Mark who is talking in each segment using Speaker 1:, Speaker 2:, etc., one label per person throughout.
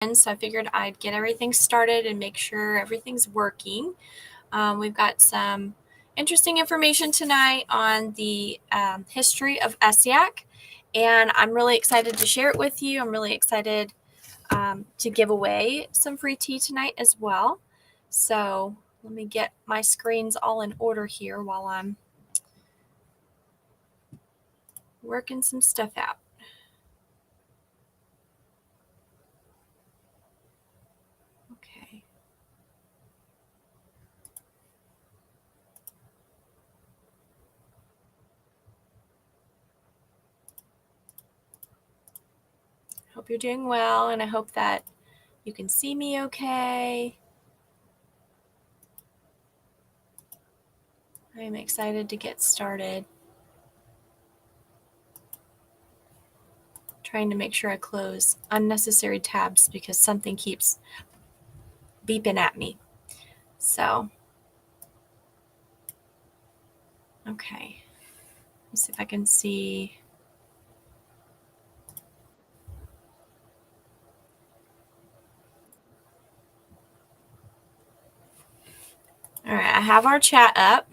Speaker 1: So I figured I'd get everything started and make sure everything's working. We've got some interesting information tonight on the history of Essiac, and I'm really excited to share it with you. I'm really excited to give away some free tea tonight as well. So let me get my screens all in order here while I'm working some stuff out. Okay. Hope you're doing well, and I hope that you can see me okay. I'm excited to get started. Trying to make sure I close unnecessary tabs because something keeps beeping at me. So, okay. Let's see if I can see. All right, I have our chat up.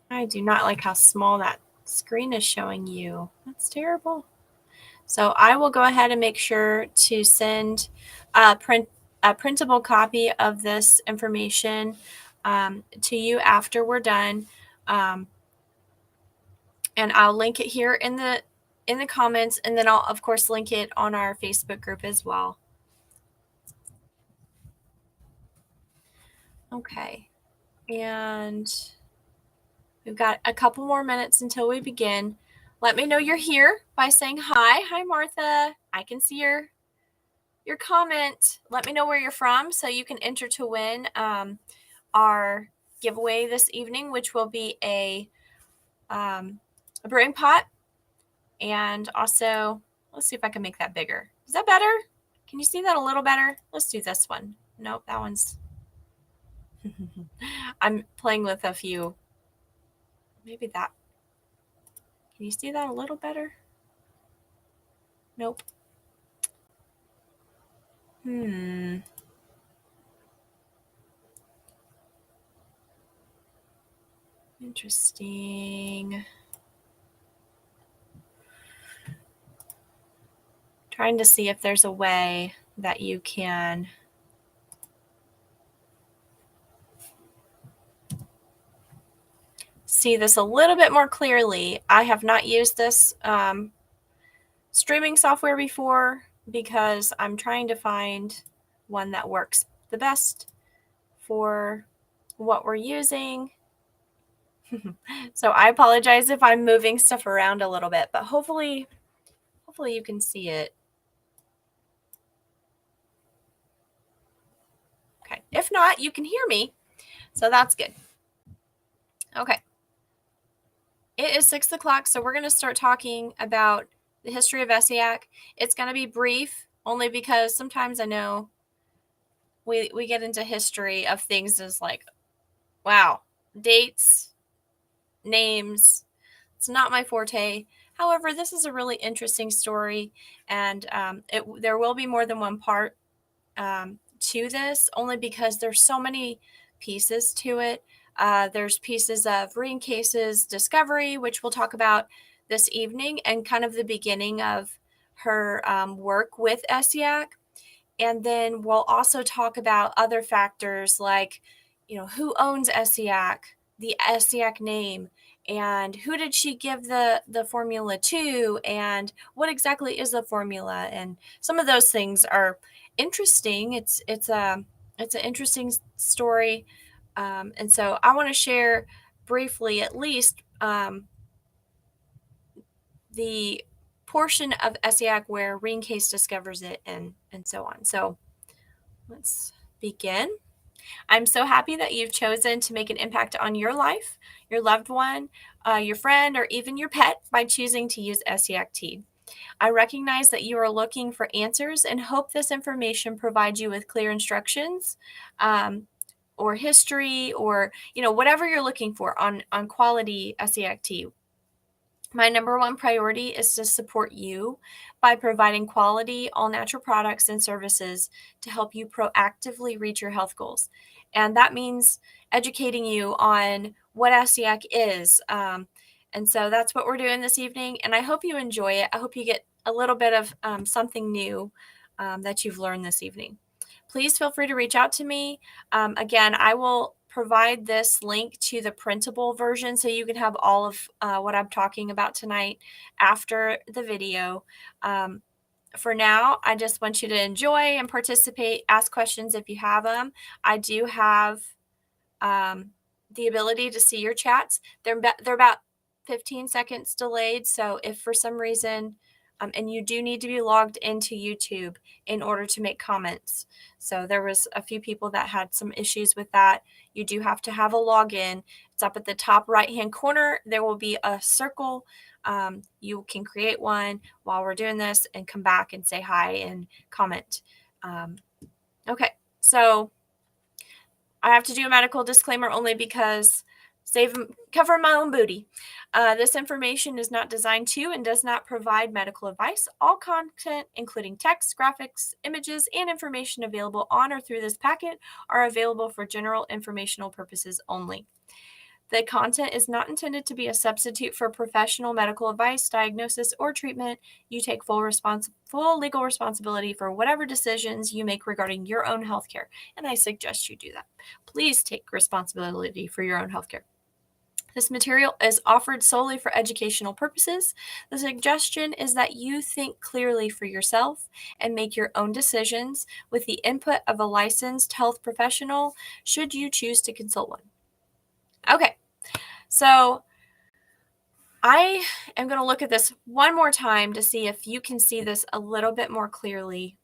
Speaker 1: I do not like how small that screen is showing you. That's terrible. So I will go ahead and make sure to send a printable copy of this information to you after we're done. And I'll link it here in the comments, and then I'll of course link it on our Facebook group as well. Okay, and we've got a couple more minutes until we begin. Let me know you're here by saying hi. Hi, Martha. I can see your comment. Let me know where you're from so you can enter to win our giveaway this evening, which will be a brewing pot. And also, let's see if I can make that bigger. Is that better? Can you see that a little better? Let's do this one. Nope, that one's... I'm playing with a few. Maybe that. Can you see that a little better? Nope. Interesting. Trying to see if there's a way that you can see this a little bit more clearly. I have not used this streaming software before because I'm trying to find one that works the best for what we're using. So I apologize if I'm moving stuff around a little bit, but hopefully you can see it. Okay. If not, you can hear me. So that's good. Okay. It is 6 o'clock, so we're going to start talking about the history of Essiac. It's going to be brief, only because sometimes I know we get into history of things as like, wow, dates, names. It's not my forte. However, this is a really interesting story, and there will be more than one part to this, only because there's so many pieces to it. There's pieces of Rene Caisse's discovery, which we'll talk about this evening, and kind of the beginning of her work with Essiac. And then we'll also talk about other factors like, who owns Essiac, the Essiac name, and who did she give the formula to, and what exactly is the formula, and some of those things are interesting. It's an interesting story, and so I want to share briefly at least the portion of Essiac where Rene Caisse discovers it, and so on. So let's begin. I'm so happy that you've chosen to make an impact on your life, your loved one, your friend, or even your pet by choosing to use Essiac tea. I recognize that you are looking for answers and hope this information provides you with clear instructions or history, or whatever you're looking for on quality Essiac tea. My number one priority is to support you by providing quality, all natural products and services to help you proactively reach your health goals. And that means educating you on what Essiac is. And so that's what we're doing this evening. And I hope you enjoy it. I hope you get a little bit of something new that you've learned this evening. Please feel free to reach out to me. Again, I will provide this link to the printable version so you can have all of what I'm talking about tonight after the video. For now, I just want you to enjoy and participate, ask questions if you have them. I do have the ability to see your chats. They're about 15 seconds delayed, so if for some reason, and you do need to be logged into YouTube in order to make comments. So there was a few people that had some issues with that. You do have to have a login. It's up at the top right-hand corner. There will be a circle. You can create one while we're doing this and come back and say hi and comment. Okay, so I have to do a medical disclaimer only because cover my own booty. This information is not designed to and does not provide medical advice. All content, including text, graphics, images, and information available on or through this packet, are available for general informational purposes only. The content is not intended to be a substitute for professional medical advice, diagnosis, or treatment. You take full legal responsibility for whatever decisions you make regarding your own healthcare, and I suggest you do that. Please take responsibility for your own healthcare. This material is offered solely for educational purposes. The suggestion is that you think clearly for yourself and make your own decisions with the input of a licensed health professional, should you choose to consult one. Okay. So I am going to look at this one more time to see if you can see this a little bit more clearly.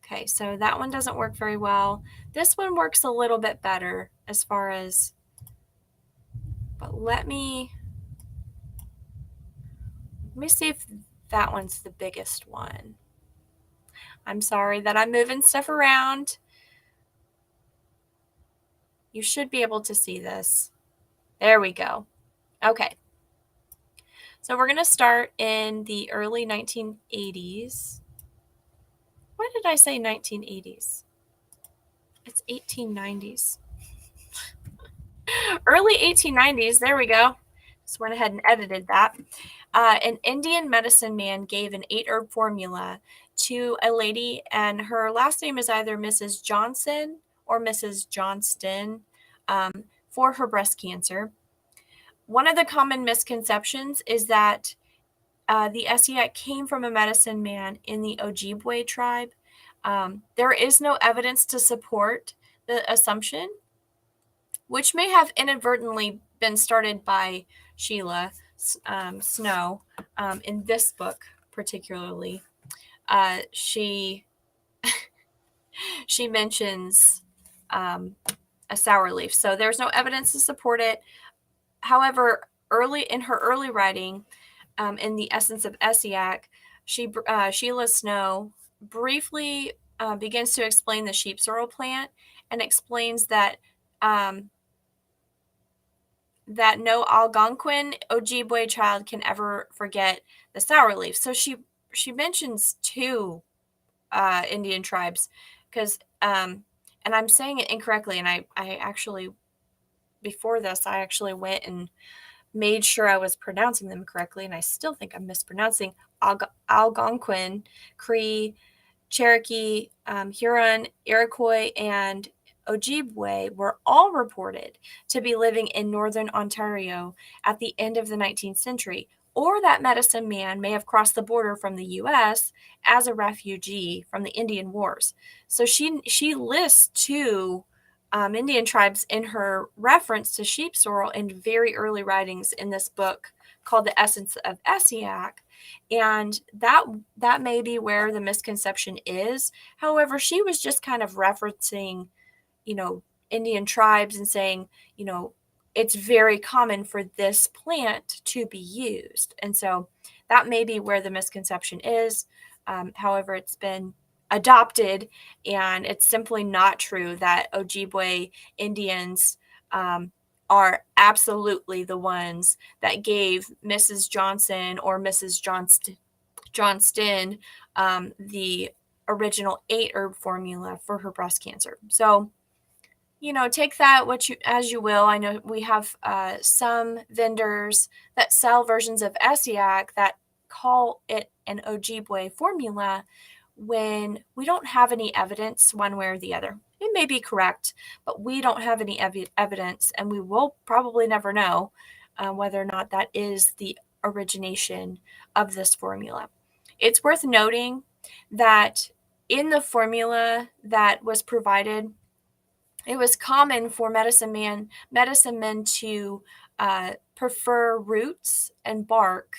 Speaker 1: Okay, so that one doesn't work very well. This one works a little bit better as far as, but let me see if that one's the biggest one. I'm sorry that I'm moving stuff around. You should be able to see this. There we go. Okay. So we're going to start in the early 1980s. Why did I say 1980s? It's 1890s. Early 1890s. There we go. Just went ahead and edited that. An Indian medicine man gave an 8-herb formula to a lady, and her last name is either Mrs. Johnson or Mrs. Johnston, for her breast cancer. One of the common misconceptions is that the Essiac came from a medicine man in the Ojibwe tribe. There is no evidence to support the assumption, which may have inadvertently been started by Sheila Snow in this book particularly. She mentions a sour leaf, so there's no evidence to support it. However, in her early writing, in the Essence of Essiac, Sheila Snow briefly begins to explain the sheep sorrel plant and explains that that no Algonquin Ojibwe child can ever forget the sour leaf. So she mentions two Indian tribes, because and I'm saying it incorrectly, and I actually, before this, I actually went and made sure I was pronouncing them correctly, and I still think I'm mispronouncing. Algonquin, Cree, Cherokee, Huron, Iroquois, and Ojibwe were all reported to be living in northern Ontario at the end of the 19th century, or that medicine man may have crossed the border from the U.S. as a refugee from the Indian Wars. So she lists two Indian tribes in her reference to sheep sorrel in very early writings in this book called The Essence of Essiac. And that may be where the misconception is. However, she was just kind of referencing, Indian tribes and saying, it's very common for this plant to be used. And so that may be where the misconception is. However, it's been adopted, and it's simply not true that Ojibwe Indians are absolutely the ones that gave Mrs. Johnson or Mrs. Johnston the original 8-herb formula for her breast cancer. So, take that as you will. I know we have some vendors that sell versions of Essiac that call it an Ojibwe formula when we don't have any evidence one way or the other. It may be correct, but we don't have any evidence, and we will probably never know whether or not that is the origination of this formula. It's worth noting that in the formula that was provided, it was common for medicine men to prefer roots and bark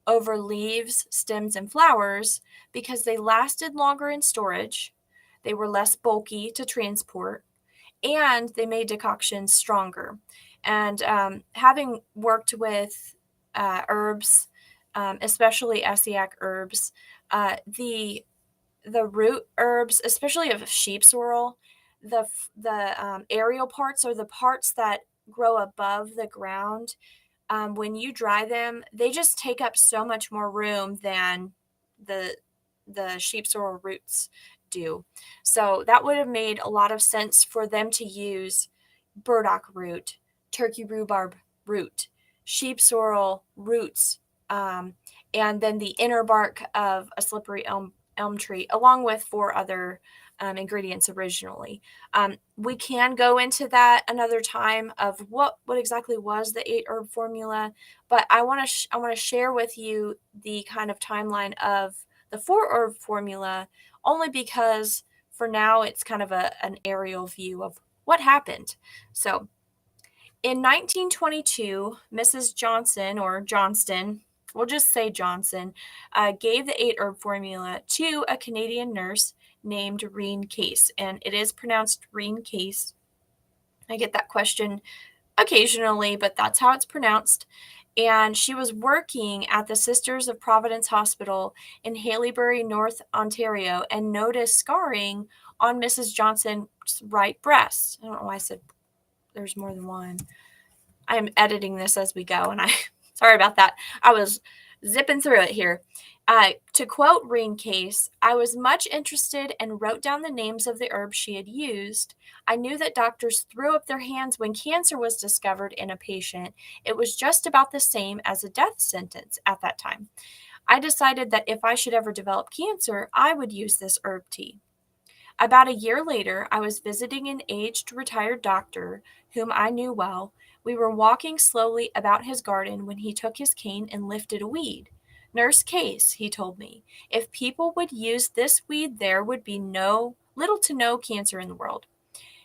Speaker 1: over leaves, stems, and flowers because they lasted longer in storage, they were less bulky to transport, and they made decoctions stronger. And having worked with herbs, especially Essiac herbs, the root herbs, especially of sheep sorrel, the aerial parts, or the parts that grow above the ground, when you dry them, they just take up so much more room than the sheep sorrel roots do. So that would have made a lot of sense for them to use burdock root, turkey rhubarb root, sheep sorrel roots, and then the inner bark of a slippery elm tree, along with 4 other ingredients originally. We can go into that another time of what exactly was the 8-herb formula, but I want to share with you the kind of timeline of the 4-herb formula, only because for now it's kind of an aerial view of what happened. So in 1922, Mrs. Johnson, or Johnston, we'll just say Johnson, gave the 8-herb formula to a Canadian nurse named Rene Caisse, and it is pronounced Rene Caisse. I get that question occasionally, but that's how it's pronounced. And she was working at the Sisters of Providence Hospital in Haileybury, North Ontario, and noticed scarring on Mrs. Johnson's right breast. I don't know why I said there's more than one. I'm editing this as we go, and sorry about that. I was zipping through it here. To quote Rene Caisse, I was much interested and wrote down the names of the herbs she had used. I knew that doctors threw up their hands when cancer was discovered in a patient. It was just about the same as a death sentence at that time. I decided that if I should ever develop cancer, I would use this herb tea. About a year later, I was visiting an aged retired doctor whom I knew well. We were walking slowly about his garden when he took his cane and lifted a weed. Nurse Case, he told me, if people would use this weed, there would be little to no cancer in the world.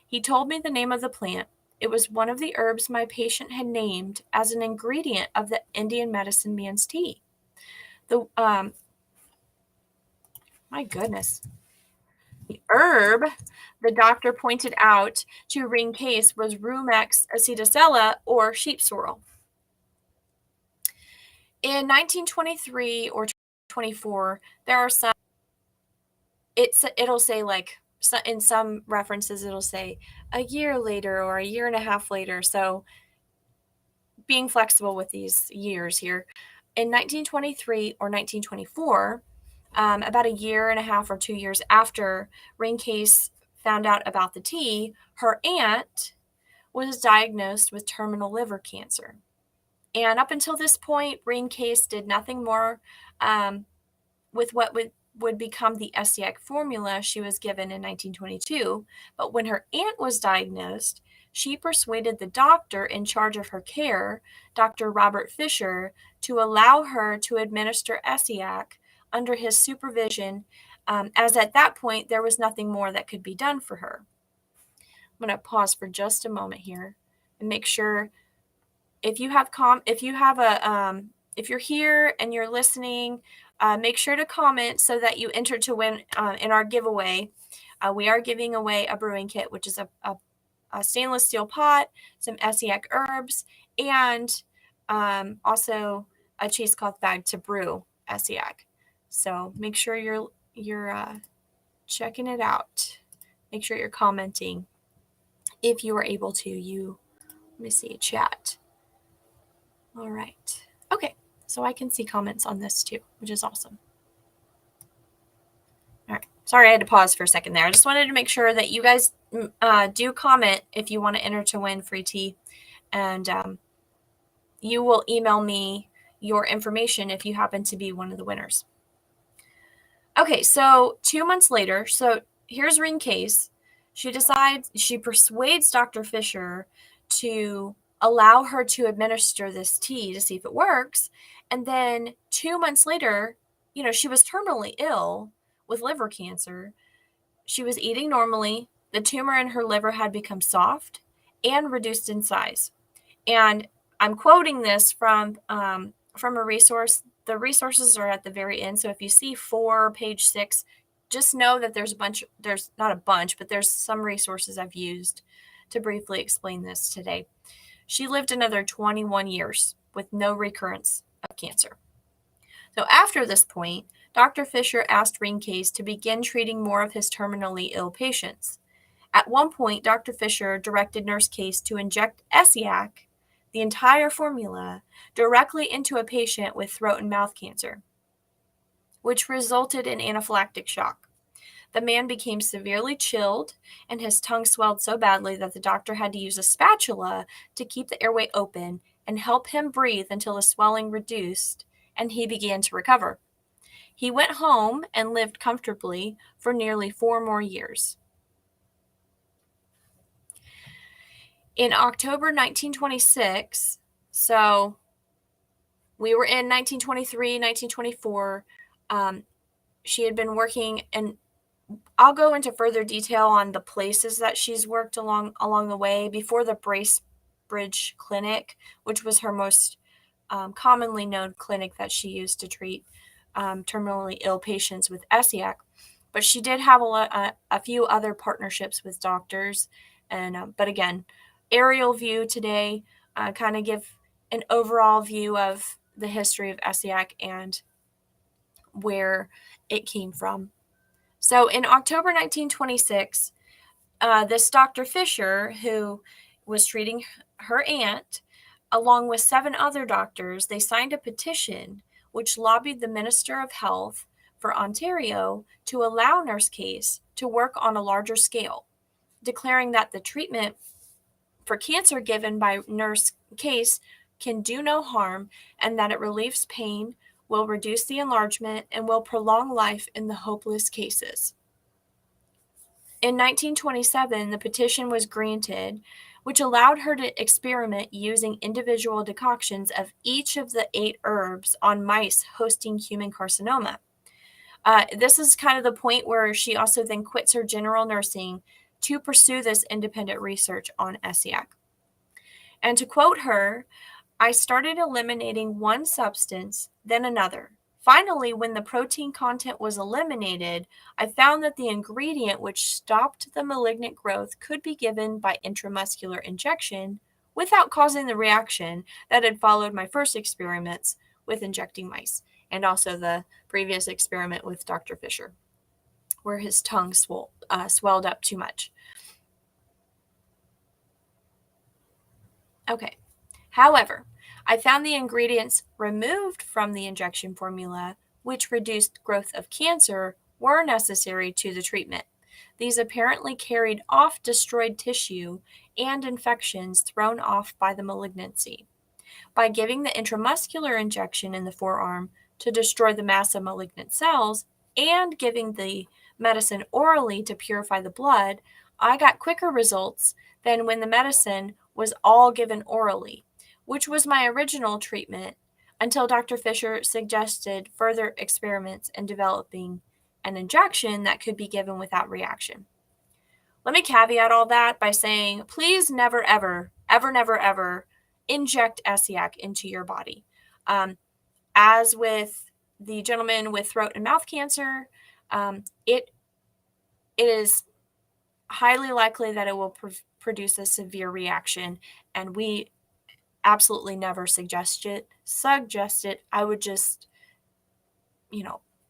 Speaker 1: He told me the name of the plant. It was one of the herbs my patient had named as an ingredient of the Indian medicine man's tea. The my goodness. The herb the doctor pointed out to Rene Caisse was Rumex acetosella, or sheep sorrel. In 1923 or 24, there are some, it'll say like, in some references, it'll say a year later or a year and a half later. So being flexible with these years here. In 1923 or 1924, about a year and a half or 2 years after Rene Caisse found out about the tea, her aunt was diagnosed with terminal liver cancer. And up until this point, Rene Caisse did nothing more with what would become the Essiac formula she was given in 1922. But when her aunt was diagnosed, she persuaded the doctor in charge of her care, Dr. Robert Fisher, to allow her to administer Essiac under his supervision, as at that point there was nothing more that could be done for her. I'm going to pause for just a moment here and make sure if you have if you're here and you're listening, make sure to comment so that you enter to win in our giveaway. We are giving away a brewing kit, which is a stainless steel pot, some Essiac herbs, and also a cheesecloth bag to brew Essiac. So make sure you're checking it out. Make sure you're commenting if you are able to. Let me see, chat. All right. Okay, so I can see comments on this too, which is awesome. All right. Sorry, I had to pause for a second there. I just wanted to make sure that you guys do comment if you want to enter to win free tea. And you will email me your information if you happen to be one of the winners. Okay, so 2 months later, so here's Rene Caisse. She persuades Dr. Fisher to allow her to administer this tea to see if it works. And then 2 months later, she was terminally ill with liver cancer. She was eating normally. The tumor in her liver had become soft and reduced in size. And I'm quoting this from a resource. The resources are at the very end. So if you see page 6, just know that there's not a bunch, but there's some resources I've used to briefly explain this today. She lived another 21 years with no recurrence of cancer. So after this point, Dr. Fisher asked Rene Caisse to begin treating more of his terminally ill patients. At one point, Dr. Fisher directed Nurse Caisse to inject Essiac, the entire formula, directly into a patient with throat and mouth cancer, which resulted in anaphylactic shock. The man became severely chilled, and his tongue swelled so badly that the doctor had to use a spatula to keep the airway open and help him breathe until the swelling reduced and he began to recover. He went home and lived comfortably for nearly 4 more years. In October 1926, so we were in 1923, 1924, she had been working, and I'll go into further detail on the places that she's worked along the way. Before the Bracebridge Clinic, which was her most commonly known clinic that she used to treat terminally ill patients with Essiac. But she did have a few other partnerships with doctors. And but again, aerial view today, kind of give an overall view of the history of Essiac and where it came from. So in October 1926, this Dr. Fisher, who was treating her aunt, along with 7 other doctors, they signed a petition which lobbied the Minister of Health for Ontario to allow Nurse Caisse to work on a larger scale, declaring that the treatment for cancer given by Nurse Caisse can do no harm and that it relieves pain, will reduce the enlargement, and will prolong life in the hopeless cases. In 1927, the petition was granted, which allowed her to experiment using individual decoctions of each of the 8 herbs on mice hosting human carcinoma. This is kind of the point where she also then quits her general nursing to pursue this independent research on Essiac. And to quote her, "I started eliminating one substance, then another. Finally, when the protein content was eliminated, I found that the ingredient which stopped the malignant growth could be given by intramuscular injection without causing the reaction that had followed my first experiments with injecting mice," and also the previous experiment with Dr. Fisher, where his tongue swelled up too much. Okay. However, I found the ingredients removed from the injection formula, which reduced growth of cancer, were necessary to the treatment. These apparently carried off destroyed tissue and infections thrown off by the malignancy. By giving the intramuscular injection in the forearm to destroy the mass of malignant cells and giving the medicine orally to purify the blood, I got quicker results than when the medicine was all given orally, which was my original treatment until Dr. Fisher suggested further experiments in developing an injection that could be given without reaction. Let me caveat all that by saying, please never, ever, ever, never, ever inject Essiac into your body. As with the gentleman with throat and mouth cancer, it is highly likely that it will produce a severe reaction, and we absolutely never suggest it. I would just,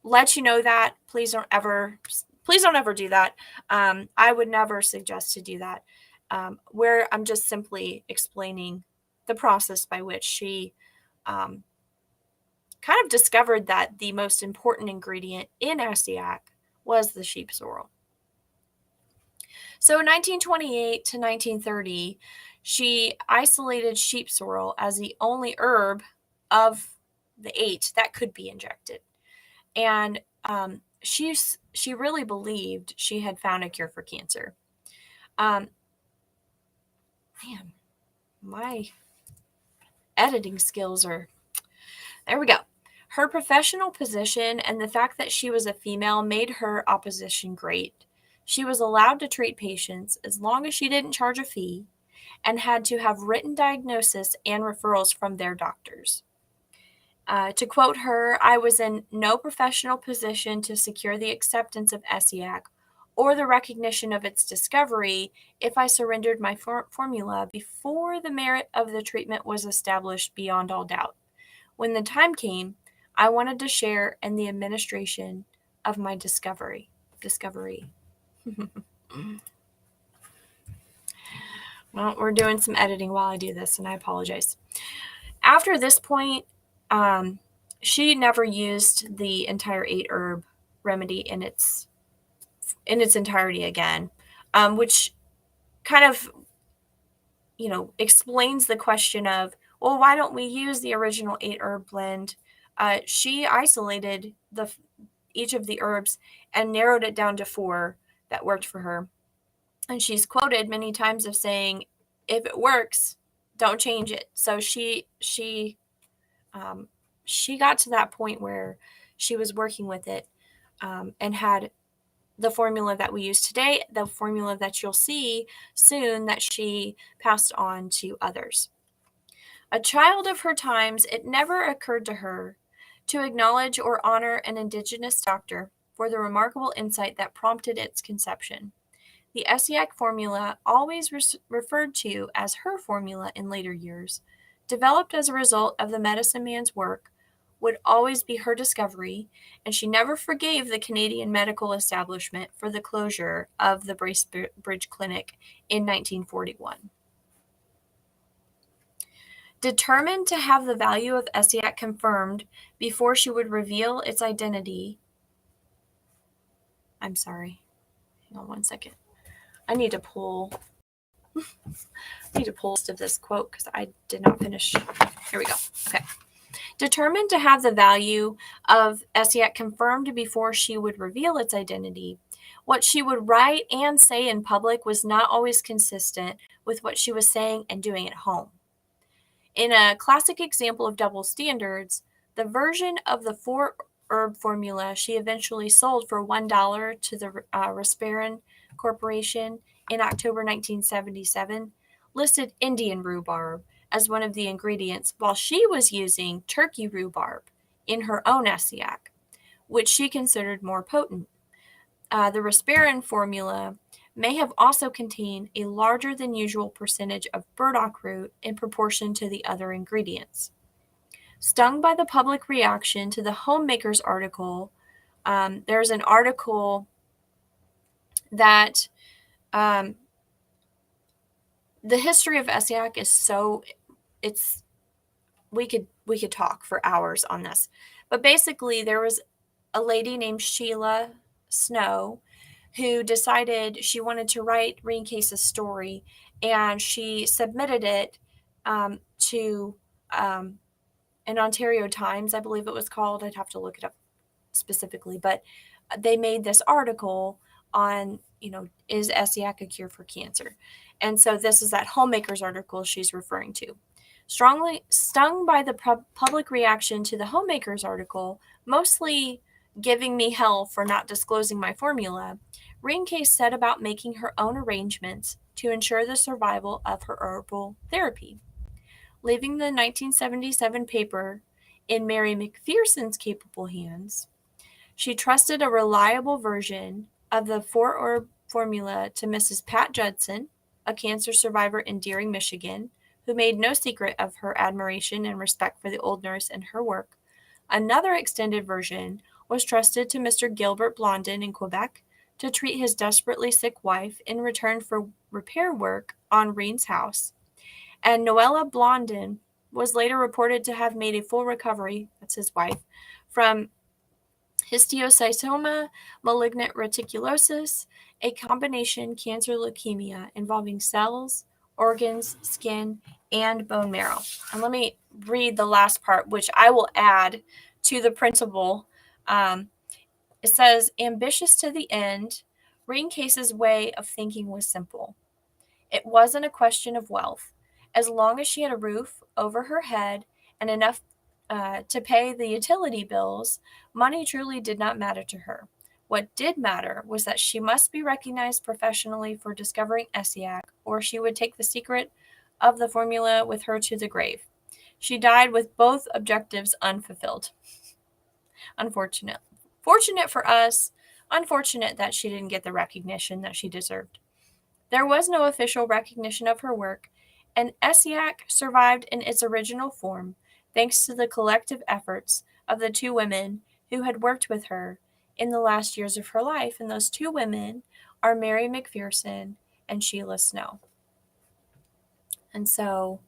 Speaker 1: let you know that. Please don't ever Please don't ever do that. I would never suggest to do that. Where I'm just simply explaining the process by which she kind of discovered that the most important ingredient in Essiac was the sheep sorrel. So in 1928 to 1930, she isolated sheep sorrel as the only herb of the 8 that could be injected. And she really believed she had found a cure for cancer. Man, my editing skills are... There we go. Her professional position and the fact that she was a female made her opposition great. She was allowed to treat patients as long as she didn't charge a fee and had to have written diagnosis and referrals from their doctors. To quote her, I was in no professional position to secure the acceptance of Essiac or the recognition of its discovery if I surrendered my formula before the merit of the treatment was established beyond all doubt. When the time came, I wanted to share in the administration of my discovery. Well, we're doing some editing while I do this, and I apologize. After this point, she never used the entire 8 herb remedy in its entirety again, which kind of, explains the question of, well, why don't we use the original 8 herb blend? She isolated each of the herbs and narrowed it down to 4 that worked for her. And she's quoted many times of saying, if it works, don't change it. So she got to that point where she was working with it and had the formula that we use today, the formula that you'll see soon that she passed on to others. A child of her times, it never occurred to her to acknowledge or honor an indigenous doctor for the remarkable insight that prompted its conception. The Essiac formula, always referred to as her formula in later years, developed as a result of the medicine man's work, would always be her discovery, and she never forgave the Canadian medical establishment for the closure of the Bracebridge Clinic in 1941. Determined to have the value of Essiac confirmed before she would reveal its identity. I'm sorry. Hang on one second. I need to pull most of this quote because I did not finish. Here we go. Okay. Determined to have the value of Essiac confirmed before she would reveal its identity, what she would write and say in public was not always consistent with what she was saying and doing at home. In a classic example of double standards, the version of the 4 herb formula she eventually sold for $1 to the Rasparin Corporation in October 1977 listed Indian rhubarb as one of the ingredients, while she was using turkey rhubarb in her own Essiac, which she considered more potent. The Rasparin formula may have also contained a larger than usual percentage of burdock root in proportion to the other ingredients. Stung by the public reaction to the Homemaker's article, there's an article that the history of Essiac is so, we could talk for hours on this. But basically, there was a lady named Sheila Snow who decided she wanted to write Rene Caisse's story, and she submitted it to an Ontario Times, I believe it was called. I'd have to look it up specifically, but they made this article on, is Essiac a cure for cancer? And so this is that Homemaker's article she's referring to. Strongly stung by the public reaction to the Homemaker's article, mostly giving me hell for not disclosing my formula, Rene Caisse set about making her own arrangements to ensure the survival of her herbal therapy. Leaving the 1977 paper in Mary McPherson's capable hands, she trusted a reliable version of the 4 herb formula to Mrs. Pat Judson, a cancer survivor in Deering, Michigan, who made no secret of her admiration and respect for the old nurse and her work. Another extended version was trusted to Mr. Gilbert Blondin in Quebec, to treat his desperately sick wife in return for repair work on Rene's house. And Noella Blondin was later reported to have made a full recovery, that's his wife, from histiocytoma, malignant reticulosis, a combination cancer leukemia involving cells, organs, skin, and bone marrow. And let me read the last part, which I will add to the printable. It says, ambitious to the end, Rene Caisse's way of thinking was simple. It wasn't a question of wealth. As long as she had a roof over her head and enough to pay the utility bills, money truly did not matter to her. What did matter was that she must be recognized professionally for discovering Essiac, or she would take the secret of the formula with her to the grave. She died with both objectives unfulfilled. Unfortunate. Fortunate for us, unfortunate that she didn't get the recognition that she deserved. There was no official recognition of her work, and Essiac survived in its original form thanks to the collective efforts of the two women who had worked with her in the last years of her life. And those two women are Mary McPherson and Sheila Snow. And so,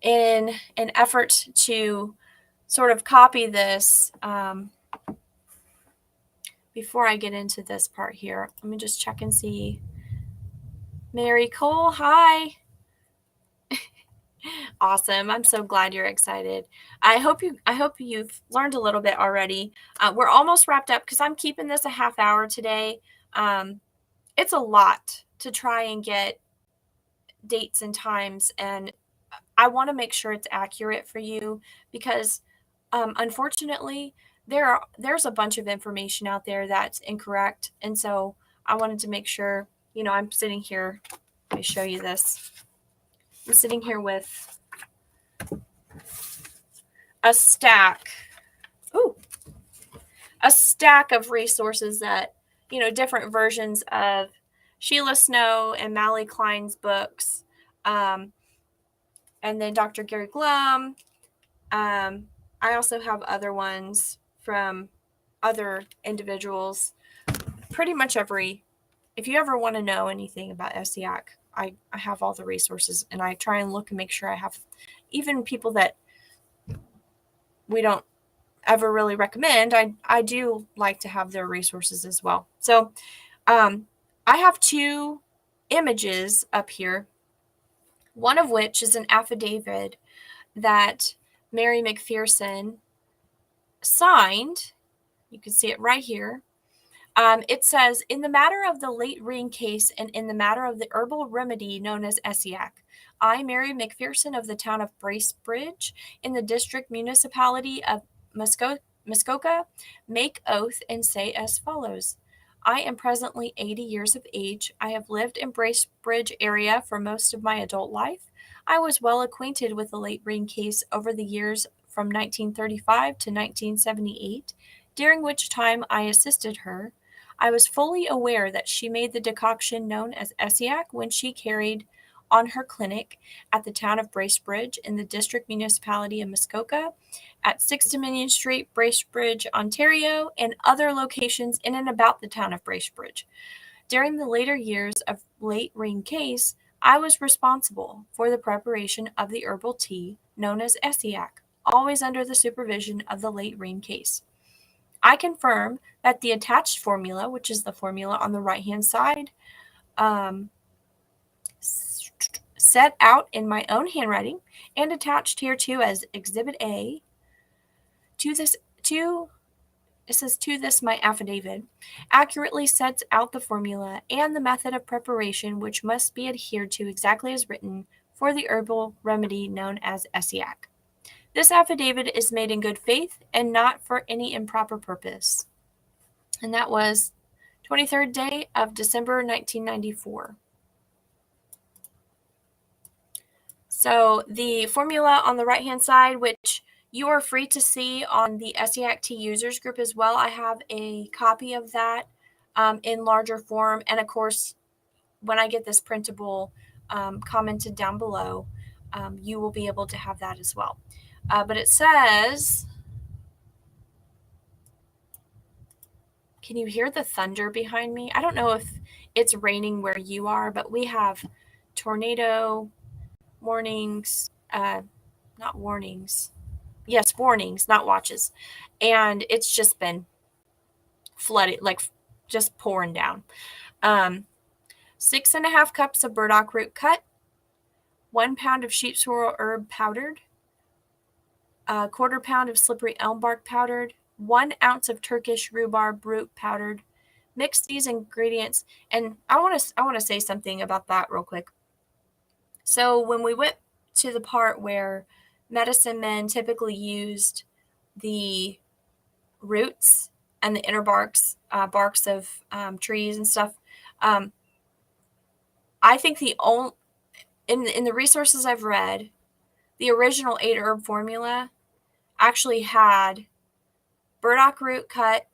Speaker 1: in an effort to sort of copy this, before I get into this part here, let me just check and see. Mary Cole, hi. Awesome. I'm so glad you're excited. I hope you've learned a little bit already. We're almost wrapped up because I'm keeping this a half hour today. It's a lot to try and get dates and times, and I want to make sure it's accurate for you because unfortunately there's a bunch of information out there that's incorrect, and so I wanted to make sure, I'm sitting here. Let me show you this. I'm sitting here with a stack of resources that, different versions of Sheila Snow and Mally Klein's books, and then Dr. Gary Glum. I also have other ones from other individuals. Pretty much if you ever want to know anything about Essiac, I have all the resources, and I try and look and make sure I have even people that we don't ever really recommend. I do like to have their resources as well. So I have two images up here, one of which is an affidavit that Mary McPherson signed. You can see it right here. It says, in the matter of the late Rene Caisse and in the matter of the herbal remedy known as Essiac, I, Mary McPherson of the town of Bracebridge in the district municipality of Muskoka, make oath and say as follows. I am presently 80 years of age. I have lived in Bracebridge area for most of my adult life. I was well acquainted with the late Rene Caisse over the years from 1935 to 1978, during which time I assisted her. I was fully aware that she made the decoction known as Essiac when she carried on her clinic at the town of Bracebridge in the district municipality of Muskoka, at 6 Dominion Street, Bracebridge, Ontario, and other locations in and about the town of Bracebridge. During the later years of late Rene Caisse, I was responsible for the preparation of the herbal tea known as Essiac, always under the supervision of the late Rene Caisse. I confirm that the attached formula, which is the formula on the right-hand side, set out in my own handwriting and attached here too as Exhibit A to this my affidavit, accurately sets out the formula and the method of preparation which must be adhered to exactly as written for the herbal remedy known as Essiac. This affidavit is made in good faith and not for any improper purpose. And that was 23rd day of December 1994. So the formula on the right-hand side, which you are free to see on the Essiac Tea users group as well. I have a copy of that in larger form. And of course, when I get this printable commented down below, you will be able to have that as well. But it says, Can you hear the thunder behind me? I don't know if it's raining where you are, but we have tornado warnings, not warnings. Yes, warnings, not watches. And it's just been flooded, like just pouring down. 6.5 cups of burdock root cut, 1 pound of sheep sorrel herb powdered, a 1/4 pound of slippery elm bark powdered, 1 ounce of Turkish rhubarb root powdered. Mix these ingredients, and I want to say something about that real quick. So when we went to the part where medicine men typically used the roots and the inner barks of trees and stuff, I think the only in the resources I've read, the original 8-herb formula actually had burdock root cut,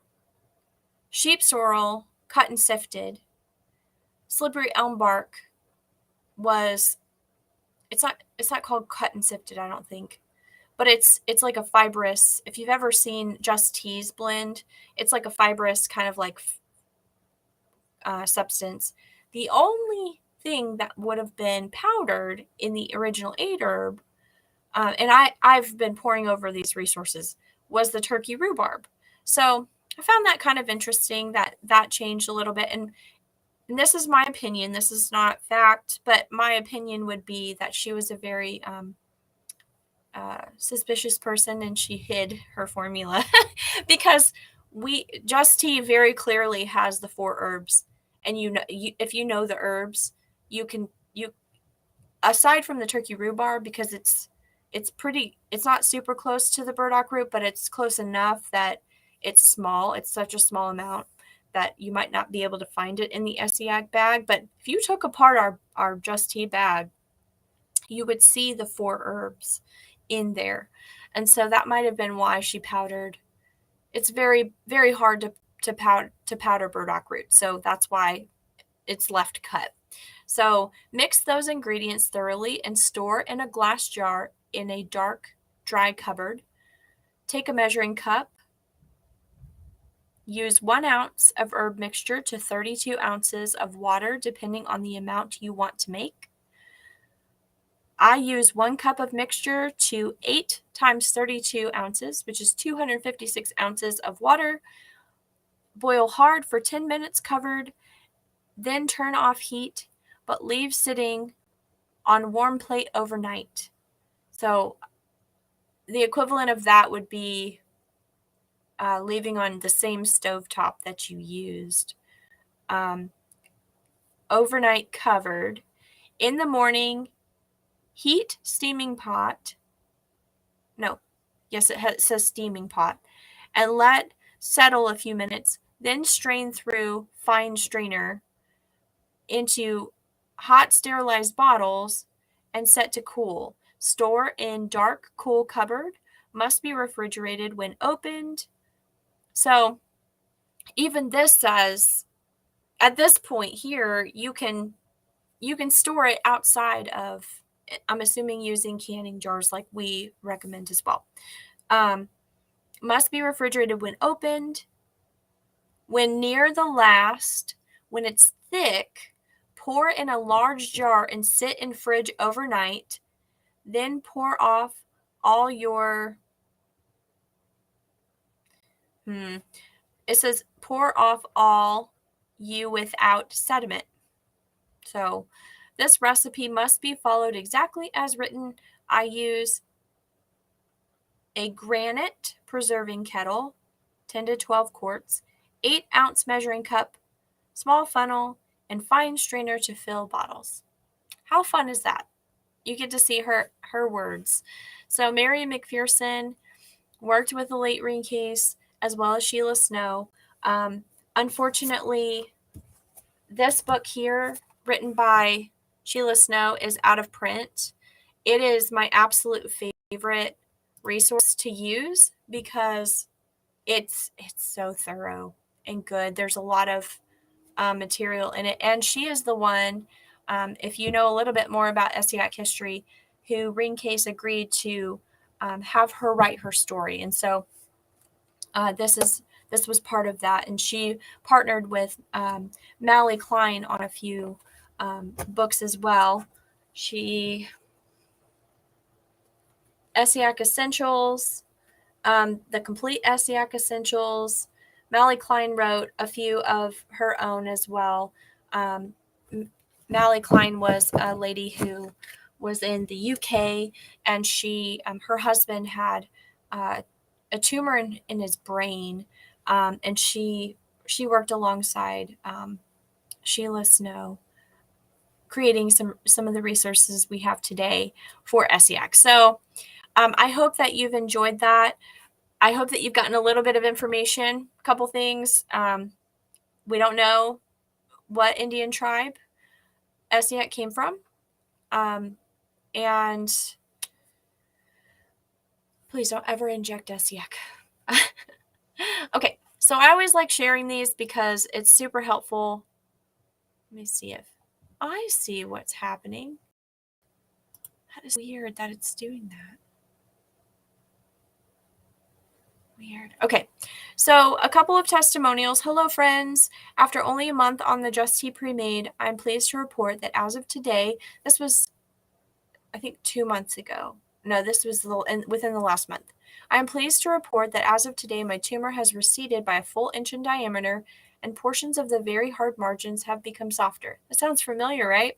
Speaker 1: sheep sorrel cut and sifted, slippery elm bark was it's not called cut and sifted, I don't think, but it's like a fibrous. If you've ever seen Just Tea's blend, it's like a fibrous kind of like substance. The only thing that would have been powdered in the original 8-herb, and I've been poring over these resources, was the turkey rhubarb. So I found that kind of interesting that changed a little bit. And this is my opinion. This is not fact, but my opinion would be that she was a very suspicious person, and she hid her formula because Just Tea very clearly has the 4 herbs, and if you know the herbs, you aside from the turkey rhubarb, because it's not super close to the burdock root, but it's close enough that it's small. It's such a small amount that you might not be able to find it in the Essiac bag. But if you took apart our Just Tea bag, you would see the 4 herbs in there. And so that might have been why she powdered. It's very, very hard to powder burdock root. So that's why it's left cut. So mix those ingredients thoroughly and store in a glass jar in a dark, dry cupboard. Take a measuring cup. Use 1 ounce of herb mixture to 32 ounces of water, depending on the amount you want to make. I use 1 cup of mixture to 8 times 32 ounces, which is 256 ounces of water. Boil hard for 10 minutes covered, then turn off heat, but leave sitting on warm plate overnight. So the equivalent of that would be leaving on the same stovetop that you used. Overnight covered. In the morning, heat steaming pot. No, yes, it says steaming pot. And let settle a few minutes. Then strain through fine strainer into hot sterilized bottles and set to cool. Store in dark, cool cupboard. Must be refrigerated when opened. So even this says, at this point here, you can store it outside of, I'm assuming, using canning jars like we recommend as well. Must be refrigerated when opened. When near the last, when it's thick, pour in a large jar and sit in fridge overnight. Then pour off all your, it says pour off all you without sediment. So this recipe must be followed exactly as written. I use a granite preserving kettle, 10 to 12 quarts, 8-ounce measuring cup, small funnel, and fine strainer to fill bottles. How fun is that? You get to see her words. So Mary McPherson worked with the late Rene Caisse as well as Sheila Snow. Unfortunately, this book here, written by Sheila Snow, is out of print. It is my absolute favorite resource to use because it's so thorough and good. There's a lot of material in it, and she is the one, if you know a little bit more about Essiac history, who Rene Caisse agreed to have her write her story. And so this this was part of that. And she partnered with Mally Klein on a few books as well. Essiac Essentials, the Complete Essiac Essentials. Mally Klein wrote a few of her own as well. Mally Klein was a lady who was in the UK, and her husband had a tumor in his brain, and she worked alongside Sheila Snow, creating some of the resources we have today for Essiac. So I hope that you've enjoyed that. I hope that you've gotten a little bit of information, a couple things. We don't know what Indian tribe Essiac came from. And please don't ever inject Essiac. Okay, so I always like sharing these because it's super helpful. Let me see if I see what's happening. That is weird that it's doing that. Weird. Okay, so a couple of testimonials. Hello, friends. After only a month on the Just Tea Pre-Made, I'm pleased to report that as of today, this was, I think, 2 months ago. No, this was within the last month. I am pleased to report that as of today, my tumor has receded by a full inch in diameter, and portions of the very hard margins have become softer. That sounds familiar, right?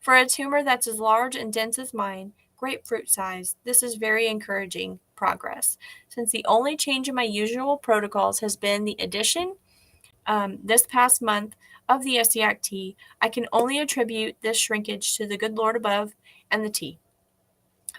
Speaker 1: For a tumor that's as large and dense as mine, grapefruit size, this is very encouraging progress. Since the only change in my usual protocols has been the addition this past month of the Essiac tea, I can only attribute this shrinkage to the good Lord above and the tea.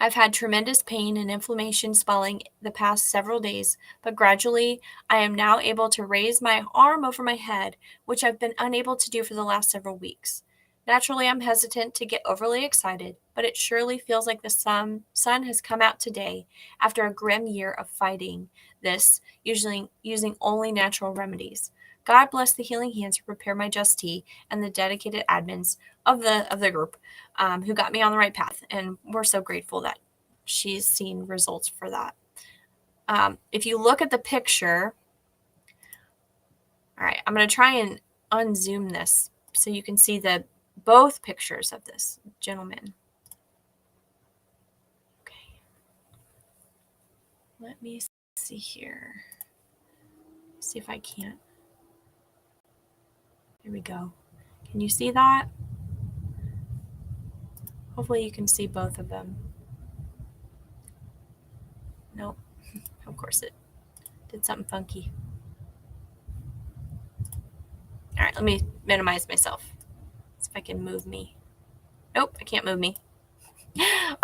Speaker 1: I've had tremendous pain and inflammation swelling the past several days, but gradually I am now able to raise my arm over my head, which I've been unable to do for the last several weeks. Naturally, I'm hesitant to get overly excited, but it surely feels like the sun has come out today after a grim year of fighting this, usually using only natural remedies. God bless the healing hands who prepare my Just Tea and the dedicated admins of the group who got me on the right path. And we're so grateful that she's seen results for that. If you look at the picture, all right, I'm going to try and unzoom this so you can see both pictures of this gentleman. Okay. Let me see here. See if I can't. Here we go. Can you see that? Hopefully you can see both of them. Nope. Of course it did something funky. All right, let me minimize myself. See if I can move me. Nope, I can't move me.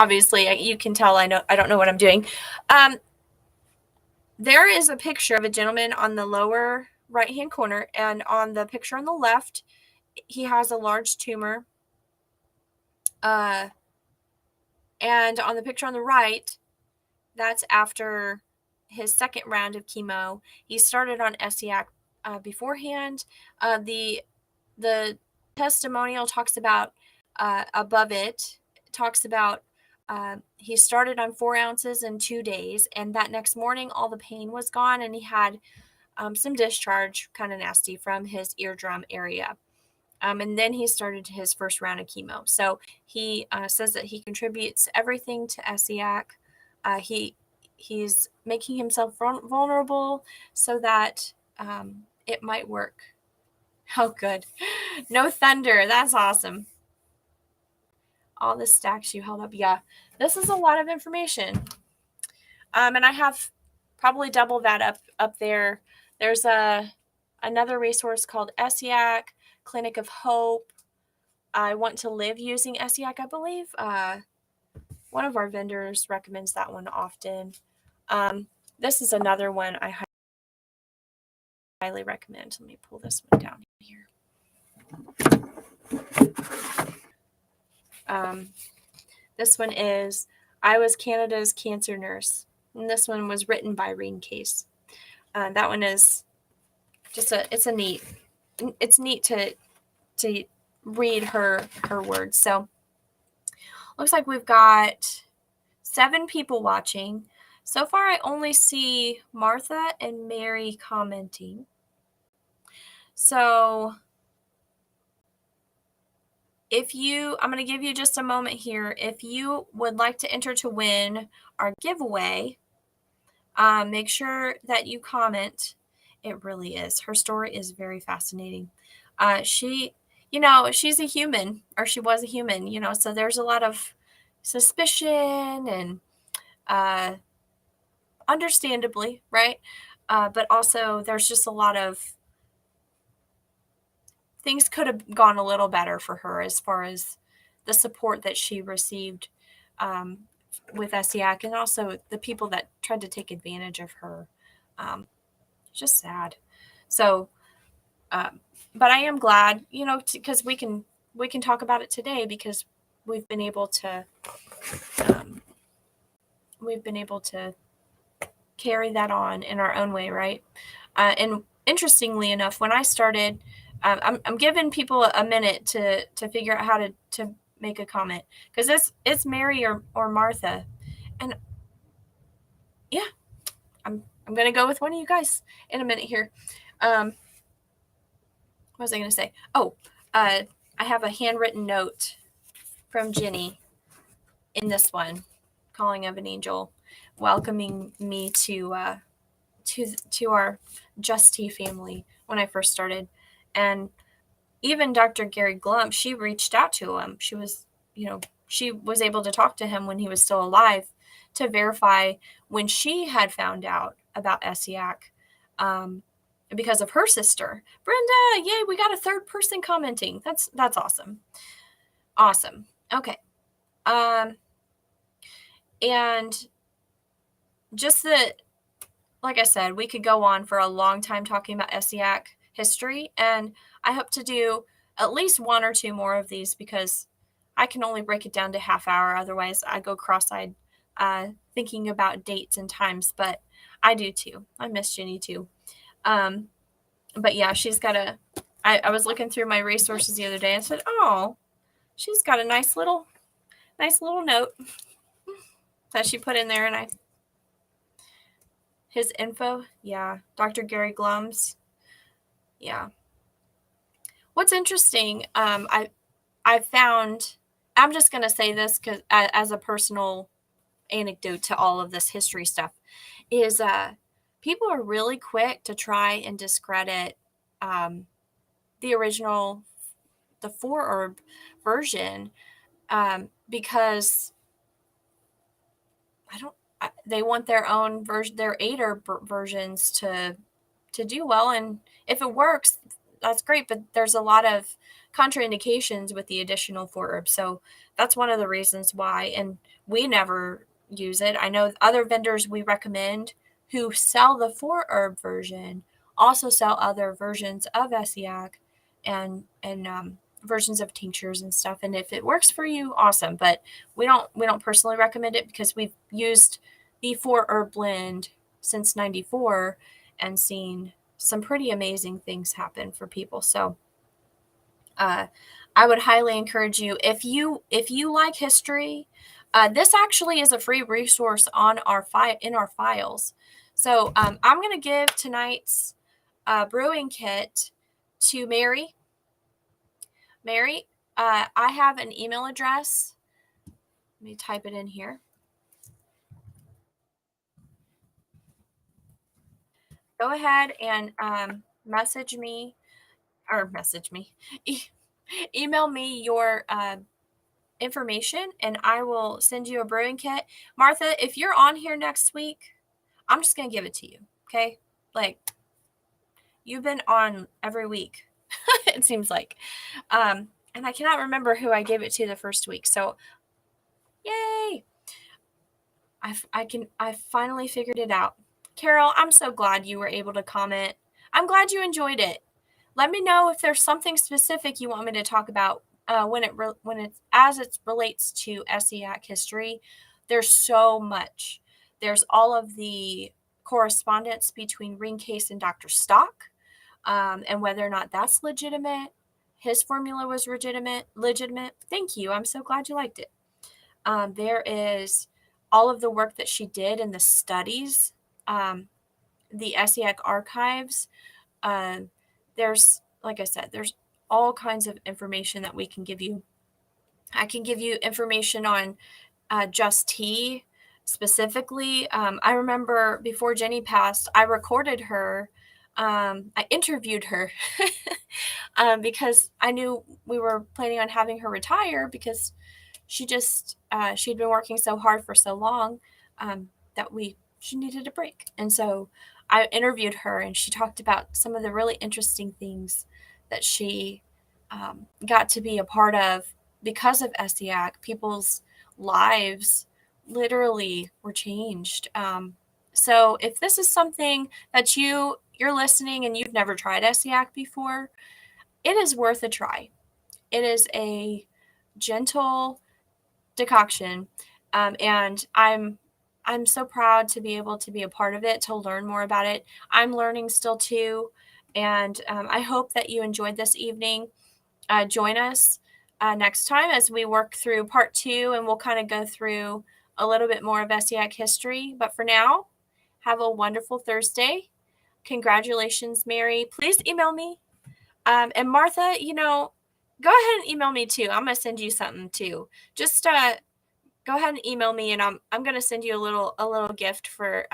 Speaker 1: Obviously, you can tell I don't know what I'm doing. There is a picture of a gentleman on the lower right-hand corner, and on the picture on the left, he has a large tumor. And on the picture on the right, that's after his second round of chemo. He started on Essiac beforehand. The testimonial talks about above it, talks about he started on 4 ounces in 2 days, and that next morning all the pain was gone, and he had some discharge, kind of nasty, from his eardrum area. And then he started his first round of chemo. So he says that he contributes everything to Essiac. He's making himself vulnerable so that it might work. Oh, good. No thunder. That's awesome. All the stacks you held up. Yeah, this is a lot of information. And I have probably double that up there. There's another resource called Essiac, Clinic of Hope. I want to live using Essiac, I believe. One of our vendors recommends that one often. This is another one I highly recommend. Let me pull this one down here. This one is I Was Canada's Cancer Nurse. And this one was written by Rene Caisse. That one is just it's neat to read her words. So looks like we've got 7 people watching. So far, I only see Martha and Mary commenting. So I'm going to give you just a moment here. If you would like to enter to win our giveaway, make sure that you comment. It really is. Her story is very fascinating. She's a human, or she was a human, so there's a lot of suspicion and understandably, right? But also there's just a lot of things could have gone a little better for her as far as the support that she received um, with Essiac, and also the people that tried to take advantage of her. Just sad. So, but I am glad, because we can talk about it today, because we've been able to um, we've been able to carry that on in our own way, right? And interestingly enough, when I started, I'm giving people a minute to figure out how to make a comment, because it's Mary or Martha, and yeah, I'm gonna go with one of you guys in a minute here. What was I gonna say? Oh, I have a handwritten note from Jenny in this one, calling of an angel, welcoming me to our Just Tea family when I first started. And even Dr. Gary Glump, she reached out to him. She was able to talk to him when he was still alive to verify when she had found out about Essiac, because of her sister, Brenda. Yay, we got a third person commenting. That's awesome. Awesome. Okay. And just that, like I said, we could go on for a long time talking about Essiac history, and I hope to do at least one or two more of these, because I can only break it down to half hour. Otherwise, I go cross-eyed thinking about dates and times, but I do too. I miss Jenny too. But yeah, she's got I was looking through my resources the other day and said, oh, she's got a nice little note that she put in there, and his info. Yeah. Dr. Gary Glum's. Yeah. What's interesting, I found, I'm just going to say this because as a personal anecdote to all of this history stuff, is people are really quick to try and discredit the original, the four herb version, because they want their own version, their 8 herb versions to do well, and if it works, that's great, but there's a lot of contraindications with the additional 4 herbs. So that's one of the reasons why, and we never use it. I know other vendors we recommend who sell the 4 herb version also sell other versions of Essiac and versions of tinctures and stuff, and if it works for you, awesome. But we don't personally recommend it, because we've used the 4 herb blend since 94 and seen some pretty amazing things happen for people. So I would highly encourage you, if you like history, this actually is a free resource on in our files. So I'm going to give tonight's brewing kit to Mary. Mary, I have an email address. Let me type it in here. Go ahead and message me, email me your information, and I will send you a brewing kit. Martha, if you're on here next week, I'm just going to give it to you. Okay. Like, you've been on every week, it seems like. And I cannot remember who I gave it to the first week. So yay. I finally figured it out. Carol, I'm so glad you were able to comment. I'm glad you enjoyed it. Let me know if there's something specific you want me to talk about when it relates to Essiac history. There's so much. There's all of the correspondence between Rene Caisse and Dr. Stock, and whether or not that's legitimate. His formula was legitimate. Thank you. I'm so glad you liked it. There is all of the work that she did in the studies, the Essiac archives. There's, like I said, there's all kinds of information that we can give you. I can give you information on Just Tea specifically. I remember before Jenny passed, I recorded her. I interviewed her because I knew we were planning on having her retire because she'd been working so hard for so long that she needed a break. And so I interviewed her, and she talked about some of the really interesting things that she got to be a part of because of Essiac. People's lives literally were changed. So if this is something that you're listening and you've never tried Essiac before, it is worth a try. It is a gentle decoction, and I'm so proud to be able to be a part of it, to learn more about it. I'm learning still too, and I hope that you enjoyed this evening. Join us next time as we work through part 2, and we'll kind of go through a little bit more of Essiac history. But for now, have a wonderful Thursday. Congratulations, Mary. Please email me. And Martha, go ahead and email me too. I'm gonna send you something too. Just go ahead and email me, and I'm gonna send you a little gift for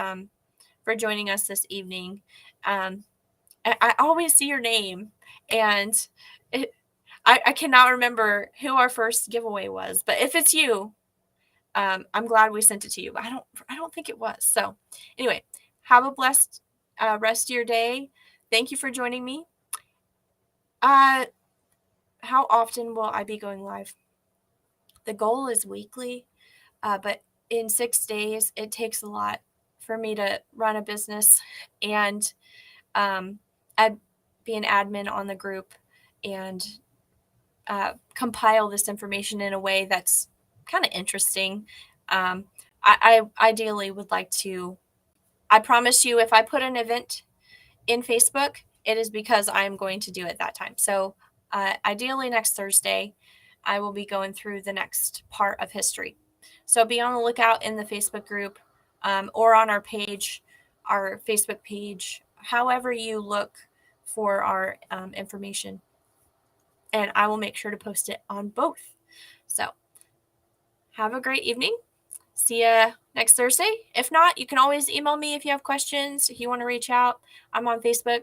Speaker 1: joining us this evening. I always see your name, and I cannot remember who our first giveaway was, but if it's you, I'm glad we sent it to you. But I don't think it was. So anyway, have a blessed rest of your day. Thank you for joining me. How often will I be going live? The goal is weekly, but in 6 days, it takes a lot for me to run a business and be an admin on the group and compile this information in a way that's kind of interesting. I ideally would like to, I promise you, if I put an event in Facebook, it is because I'm going to do it that time. So ideally next Thursday, I will be going through the next part of history. So be on the lookout in the Facebook group or on our page, our Facebook page, however you look for our information. And I will make sure to post it on both. So have a great evening. See you next Thursday. If not, you can always email me if you have questions, if you want to reach out. I'm on Facebook.